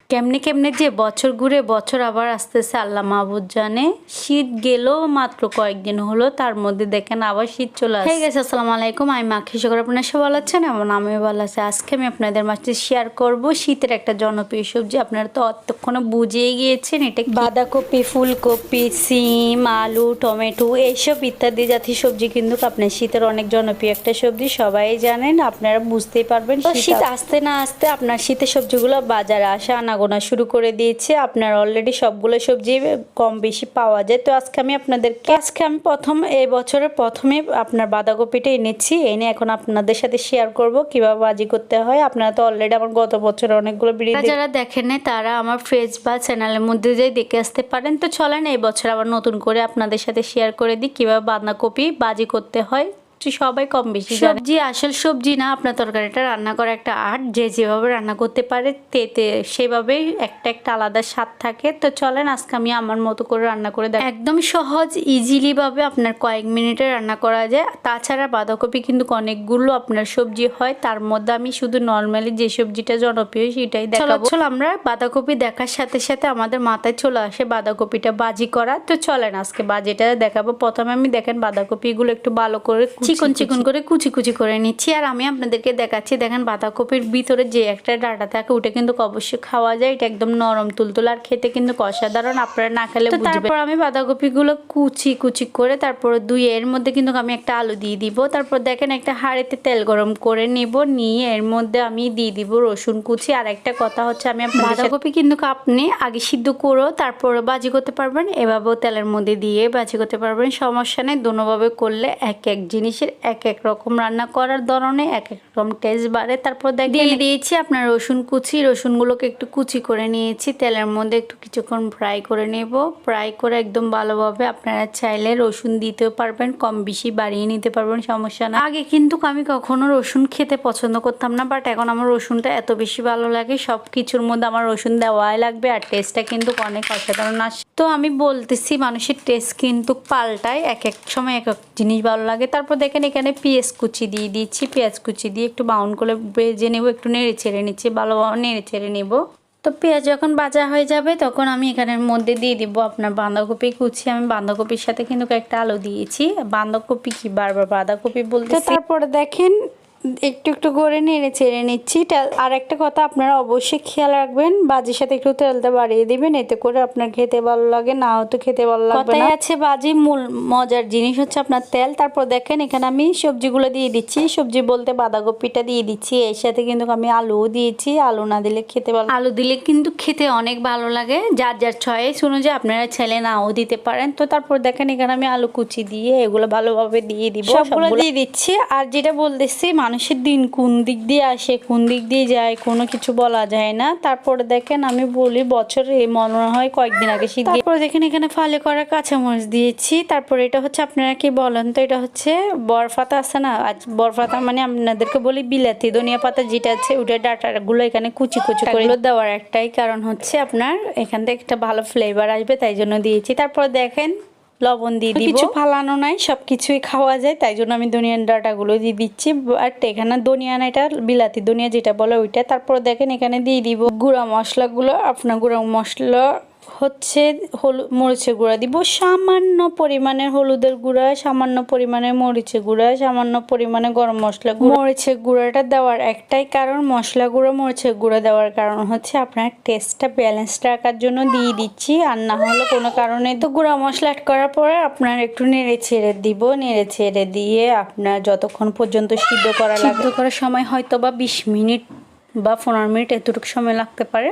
কেমনে কেমনে যে বছর ঘুরে বছর আবার আসতেছে আল্লাহ মাহবুদ জানে। শীত গেল মাত্র কয়েকদিন হলো, তার মধ্যে দেখেন আবার শীত চলে আসে। ঠিক আছে, আসসালামু আলাইকুম, আমি মাখি সকর, আপনার সব ভালো আছেন এবং আমিও ভালো আছি। আজকে আমি আপনাদের মাঝে শেয়ার করব শীতের একটা জনপ্রিয় সবজি। আপনারা তো অতক্ষণে বুঝেই গিয়েছেন এটা বাঁধাকপি, ফুলকপি, সিম, আলু, টমেটো এইসব ইত্যাদি জাতীয় সবজি কিন্তু আপনার শীতের অনেক জনপ্রিয় একটা সবজি, সবাই জানেন। আপনারা বুঝতেই পারবেন শীত আসতে না আসতে আপনার শীতের সবজিগুলো বাজারে আসা আনাগোনা শুরু করে দিয়েছে। আপনার অলরেডি সবগুলো সবজি কম বেশি পাওয়া যায়। তো আজকে আমি প্রথম এই বছরের প্রথমে আপনার বাঁধাকপিটা এনেছি, এনে এখন আপনাদের সাথে শেয়ার করব কিভাবে ভাজি করতে হয়। আপনারা তো অলরেডি আমার গত বছর অনেকগুলো ভিডিও যারা দেখেন না তারা আমার পেজ বা চ্যানেলের মধ্যে যাই দেখে আসতে পারেন। তো চলেন এই বছর আবার নতুন করে আপনাদের সাথে শেয়ার করে দিই কিভাবে বাঁধাকপি ভাজি করতে হয়। সবাই কম বেশি সবজি আসল সবজি না, আপনার তরকারিটা রান্না করা একটা আর্ট, যে যেভাবে রান্না করতে পারে তেতে সেভাবেই একটা আলাদা স্বাদ থাকে। তো চলেন আজকে আমি আমার মতো করে রান্না করে দেখ, একদম সহজ ইজিলি ভাবে আপনার কয়েক মিনিটে রান্না করা যায়। তাছাড়া বাঁধাকপি কিন্তু অনেকগুলো আপনার সবজি হয়, তার মধ্যে আমি শুধু নর্মালি যে সবজিটা জনপ্রিয় সেটাই দেখাবো। আমরা বাঁধাকপি দেখার সাথে সাথে আমাদের মাথায় চলে আসে বাঁধাকপিটা ভাজি করা। তো চলেন আজকে ভাজিটা দেখাবো। প্রথমে আমি দেখেন বাঁধাকপিগুলো একটু ভালো করে চিকন চিকন করে কুচি কুচি করে নিচ্ছি। আর আমি আপনাদেরকে দেখাচ্ছি, দেখেন বাঁধাকপির ভিতরে যে একটা ডাঁটা থাকে ওটা কিন্তু অবশ্যই খাওয়া যায়। এটা একদম নরম তুলতুল আর খেতে কিন্তু অসাধারণ, আপনারা না খেলে বুঝবেন। তারপর আমি বাঁধাকপিগুলো কুচি কুচি করে তারপর এর মধ্যে কিন্তু আমি একটা আলু দিয়ে দিব। তারপর দেখেন একটা হাঁড়িতে তেল গরম করে নিব, নিয়ে এর মধ্যে আমি দিয়ে দিব রসুন কুচি। আর একটা কথা হচ্ছে, আমি বাঁধাকপি কিন্তু আপনি আগে সিদ্ধ করেও তারপরে ভাজি করতে পারবেন, এভাবেও তেলের মধ্যে দিয়ে ভাজি করতে পারবেন, সমস্যা নেই। দুটোভাবে করলে এক এক জিনিসের এক এক রকম রান্না করার ধরনে এক এক রকম টেস্ট বাড়ে। তারপর দিয়ে দিয়েছি আপনার রসুন কুচি, রসুনগুলোকে একটু কুচি করে নিয়েছি, তেলের মধ্যে একটু কিছুক্ষণ ফ্রাই করে নেব। ফ্রাই করে একদম ভালোভাবে আপনারা চাইলে রসুন দিতেও পারবেন, কম বেশি বাড়িয়ে নিতে পারবেন, সমস্যা না। আগে কিন্তু আমি কখনো রসুন খেতে পছন্দ করতাম না, বাট এখন আমার রসুনটা এত বেশি ভালো লাগে, সব কিছুর মধ্যে আমার রসুন দেওয়াই লাগবে। আর টেস্টটা কিন্তু অনেক অসাধারণ আসে। তো আমি বলতেছি মানুষের টেস্ট কিন্তু পাল্টায়, এক এক সময় এক এক জিনিস ভালো লাগে। তারপর দেখেন এখানে পেঁয়াজ কুচি দিয়ে দিচ্ছি, পেঁয়াজ কুচি দিয়ে একটু ব্রাউন করে ভেজে নেব, একটু নেড়ে ছেড়ে নিচ্ছি, ভালোভাবে নেড়ে ছেড়ে নেব। তো পেঁয়াজ যখন ভাজা হয়ে যাবে তখন আমি এখানের মধ্যে দিয়ে দিব আপনার বাঁধাকপি কুচি। আমি বাঁধাকপির সাথে কিন্তু একটা আলু দিয়েছি, বাঁধাকপি কি বারবার বাঁধাকপি বলতে। তারপরে দেখেন একটু একটু করে নেড়ে চেড়ে নিচ্ছি। আর একটা কথা আপনারা অবশ্যই খেয়াল রাখবেন, বাজির সাথে একটু তেলটা বাড়িয়ে দিবেন, এতে করে আপনার খেতে ভালো লাগে, না হয়তো খেতে ভালো লাগবে না। আছে বাজি মূল মজার জিনিস হচ্ছে আপনার তেল। তারপর দেখেন এখানে আমি সবজিগুলো দিয়ে দিচ্ছি, সবজি বলতে বাঁধাকপিটা দিয়ে দিচ্ছি, এর সাথে কিন্তু আমি আলুও দিয়েছি। আলু না দিলে খেতে ভালো, আলু দিলে কিন্তু খেতে অনেক ভালো লাগে। যার যার চয়েস অনুযায়ী আপনারা ছেলে নাও দিতে পারেন। তো তারপর দেখেন এখানে আমি আলু কুচি দিয়ে এগুলো ভালোভাবে দিয়ে দিব, সবগুলো দিয়ে দিচ্ছি। আর যেটা বলতেছি মানুষের দিন কোন দিক দিয়ে আসে কোন দিক দিয়ে যায় কোনো কিছু বলা যায় না। তারপরে দেখেন আমি বলি বছরে মনে হয় কয়েকদিন আগে শীত। তারপরে দেখেন এখানে ফালি করা কাঁচামরিচ দিয়েছি। তারপরে এটা হচ্ছে আপনারা কি বলেন তো, এটা হচ্ছে বরফাতা আছে না, আজ বরফাতা মানে আপনাদেরকে বলি বিলাতি ধনিয়া পাতা যেটা আছে ওটা ডাটাগুলো এখানে কুচি কুচি করে দেওয়ার একটাই কারণ হচ্ছে আপনার এখান থেকে একটা ভালো ফ্লেভার আসবে, তাই জন্য দিয়েছি। তারপর দেখেন লবণ দিয়ে দিব, কিছু ফালানো নাই, সবকিছুই খাওয়া যায়, তাই জন্য আমি ধনিয়ার ডাঁটাগুলো দিয়ে দিচ্ছি। আর এখানে ধনিয়া না, এটা বিলাতি ধনিয়া যেটা বলে ওইটা। তারপর দেখেন এখানে দিয়ে দিব গুঁড়া মশলাগুলো। আপনার গুঁড়া মশলা হচ্ছে মরিচের গুঁড়া দিব, সামান্য পরিমাণের হলুদের গুঁড়া, সামান্য পরিমাণের মরিচের গুঁড়া, সামান্য পরিমাণে গরম মশলা গুঁড়া। মরিচের গুঁড়াটা দেওয়ার একটাই কারণ, মশলা গুঁড়া মরিচের গুঁড়া দেওয়ার কারণ হচ্ছে আপনার টেস্টটা ব্যালেন্স রাখার জন্য দিয়ে দিচ্ছি, আর না হলে কোনো কারণে। তো গুঁড়া মশলা অ্যাড করার পরে আপনার একটু নেড়ে ছেড়ে দিব, নেড়ে ছেড়ে দিয়ে আপনার যতক্ষণ পর্যন্ত সিদ্ধ করা লাগে, সিদ্ধ করার সময় হয়তো বা 20 মিনিট বা 15 মিনিট এতটুকু সময় লাগতে পারে।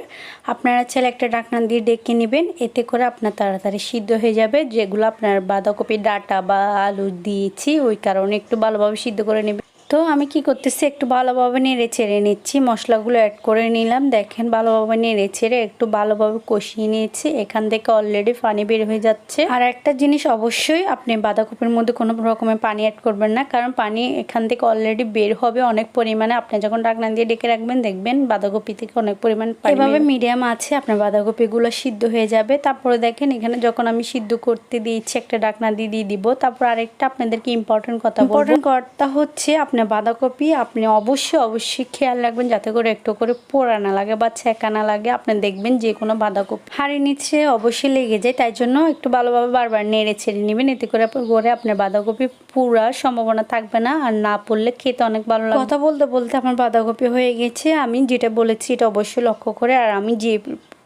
আপনারা চাইলে একটা ঢাকনা দিয়ে ডেকে নেবেন, এতে করে আপনার তাড়াতাড়ি সিদ্ধ হয়ে যাবে। যেগুলো আপনার বাঁধাকপি ডাঁটা বা আলু দিয়েছি ওই কারণে একটু ভালোভাবে সিদ্ধ করে নেবেন। তো আমি কি করতেছি, একটু ভালোভাবে নেড়ে ছেড়ে নিচ্ছি, মশলাগুলো অ্যাড করে নিলাম। দেখেন ভালোভাবে নেড়ে ছেড়ে একটু ভালোভাবে কষিয়ে নিয়েছি, এখান থেকে অলরেডি পানি বের হয়ে যাচ্ছে। আর একটা জিনিস অবশ্যই আপনি বাঁধাকপির মধ্যে কোনো রকমের পানি অ্যাড করবেন না, কারণ পানি এখান থেকে অলরেডি বের হবে অনেক পরিমাণে। আপনি যখন ঢাকনা দিয়ে ডেকে রাখবেন দেখবেন বাঁধাকপি থেকে অনেক পরিমাণ পানি। এভাবে মিডিয়াম আছে আপনার বাঁধাকপিগুলো সিদ্ধ হয়ে যাবে। তারপরে দেখেন এখানে যখন আমি সিদ্ধ করতে দিয়েছি একটা ঢাকনা দিয়ে দিব। তারপর আরেকটা আপনাদেরকে ইম্পর্টেন্ট কথা হচ্ছে আপনি আপনার বাঁধাকপি আপনি অবশ্যই খেয়াল রাখবেন যাতে করে একটু করে পোড়া না লাগে বা ছেঁকা না লাগে। আপনি দেখবেন যে কোনো বাঁধাকপি হাঁড়ির নিচে অবশ্যই লেগে যায়, তাই জন্য একটু ভালোভাবে বারবার নেড়ে ছেড়ে নেবেন। এতে করে আপনার বাঁধাকপি পুরার সম্ভাবনা থাকবে না, আর না পড়লে খেতে অনেক ভালো লাগে। কথা বলতে বলতে আমার বাঁধাকপি হয়ে গেছে। আমি যেটা বলেছি এটা অবশ্যই লক্ষ্য করে, আর আমি যে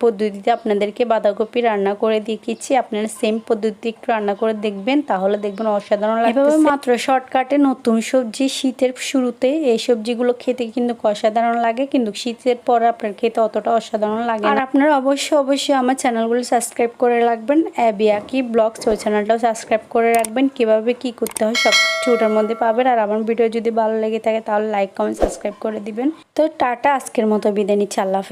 পদ্ধতিতে আপনাদেরকে বাঁধাকপি রান্না করে দেখিয়েছি আপনারা সেম পদ্ধতিতে একটু রান্না করে দেখবেন, তাহলে দেখবেন অসাধারণ লাগবে। এভাবে মাত্র শর্টকাটে নতুন সবজি শীতের শুরুতে এই সবজিগুলো খেতে কিন্তু অসাধারণ লাগে, কিন্তু শীতের পর আপনার খেতে অতটা অসাধারণ লাগে। আর আপনারা অবশ্যই আমার চ্যানেলগুলো সাবস্ক্রাইব করে রাখবেন। অ্যাবিয়াকি ব্লগস ওই চ্যানেলটাও সাবস্ক্রাইব করে রাখবেন। কিভাবে কি করতে হয় সব কিছু ওটার মধ্যে পাবেন। আর আমার ভিডিও যদি ভালো লেগে থাকে তাহলে লাইক কমেন্ট সাবস্ক্রাইব করে দিবেন। তো টাটা, আজকের মতো বিদায় নিচ্ছি। আল্লাহ হাফেজ।